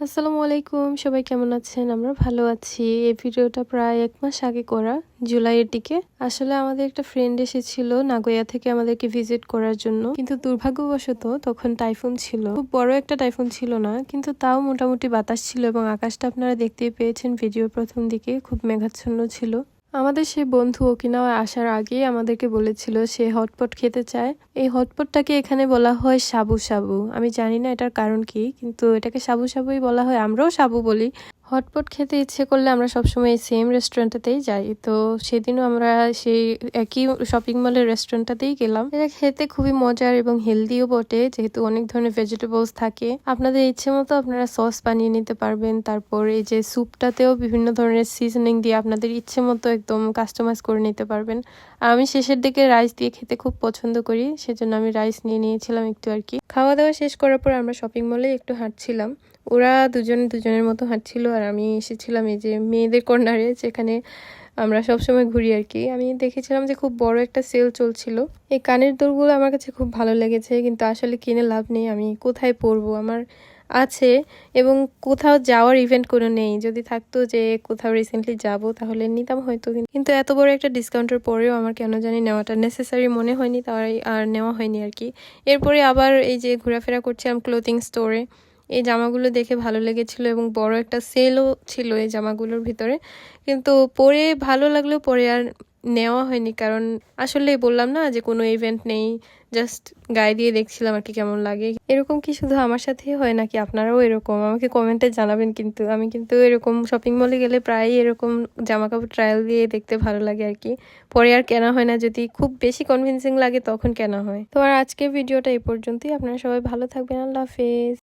আসসালামু আলাইকুম, সবাই কেমন আছেন? আমরা ভালো আছি। এই ভিডিওটা প্রায় ১ মাস আগে করা, জুলাইয়ের দিকে। আসলে আমাদের একটা ফ্রেন্ড এসেছিল নাগোয়া থেকে আমাদেরকে ভিজিট করার জন্য। কিন্তু দুর্ভাগ্যবশত তখন টাইফুন ছিল। খুব বড় একটা টাইফুন ছিল না, কিন্তু তাও মোটামুটি বাতাস ছিল এবং আকাশটা আপনারা দেখতেই পেয়েছেন ভিডিওর প্রথম দিকে খুব মেঘাচ্ছন্ন ছিল। আমাদের সেই বন্ধু ওকিনাওয়ায় আসার আগেই আমাদেরকে বলেছিল সে হটপট খেতে চায়। এই হটপটটাকে এখানে বলা হয় সাবু সাবু। আমি জানি না এটার কারণ কি, কিন্তু এটাকে সাবু সাবুই বলা হয়। আমরাও সাবু বলি। হটপট খেতে ইচ্ছে করলে আমরা সবসময় এই সেম রেস্টুরেন্টটাতেই যাই। তো সেদিনও আমরা সেই একই শপিং মলের রেস্টুরেন্টটাতেই গেলাম। এটা খেতে খুবই মজার এবং হেলদিও বটে, যেহেতু অনেক ধরনের ভেজিটেবলস থাকে। আপনাদের ইচ্ছে মতো আপনারা সস বানিয়ে নিতে পারবেন। তারপর এই যে স্যুপটাতেও বিভিন্ন ধরনের সিজনিং দিয়ে আপনাদের ইচ্ছে মতো একদম কাস্টমাইজ করে নিতে পারবেন। আর আমি শেষের দিকে রাইস দিয়ে খেতে খুব পছন্দ করি, সেজন্য আমি রাইস নিয়ে নিয়েছিলাম একটু আর কি। খাওয়া দাওয়া শেষ করার পর আমরা শপিং মলে একটু হাঁটছিলাম। ওরা দুজনের মতো হাঁটছিল আর আমি এসেছিলাম এই যে মেয়েদের কর্নারে, যেখানে আমরা সবসময় ঘুরি আর কি। আমি দেখেছিলাম যে খুব বড় একটা সেল চলছিল। এই কানের দুলগুলো আমার কাছে খুব ভালো লেগেছে, কিন্তু আসলে কিনে লাভ নেই। আমি কোথায় পরবো? আমার আছে এবং কোথাও যাওয়ার ইভেন্ট কোনো নেই। যদি থাকতো যে কোথাও রিসেন্টলি যাব তাহলে নিতাম হয়তো, কিন্তু এত বড় একটা ডিসকাউন্টের পরেও আমার কেন জানি নেওয়াটা নেসেসারি মনে হয়নি, তাই আর নেওয়া হয়নি আর কি। এরপরে আবার এই যে ঘোরাফেরা করছিলাম ক্লোথিং স্টোরে। এই জামাগুলো দেখে ভালো লেগেছিল এবং বড় একটা সেলও ছিল এই জামাগুলোর ভিতরে, কিন্তু পরে ভালো লাগলেও পরে আর নেওয়া হয়নি। কারণ আসলে বললাম না যে কোনো ইভেন্ট নেই, জাস্ট গায়ে দিয়ে দেখছিলাম আর কি কেমন লাগে। এরকম কি শুধু আমার সাথেই হয় নাকি আপনারাও এরকম? আমাকে কমেন্টে জানাবেন। কিন্তু আমি কিন্তু এরকম শপিং মলে গেলে প্রায়ই এরকম জামা কাপড় ট্রায়াল দিয়ে দেখতে ভালো লাগে আর কি। পরে আর কেনা হয় না, যদি খুব বেশি কনভিন্সিং লাগে তখন কেনা হয়। তো আর আজকের ভিডিওটা এই পর্যন্তই। আপনারা সবাই ভালো থাকবেন। আল্লাহ হাফেজ।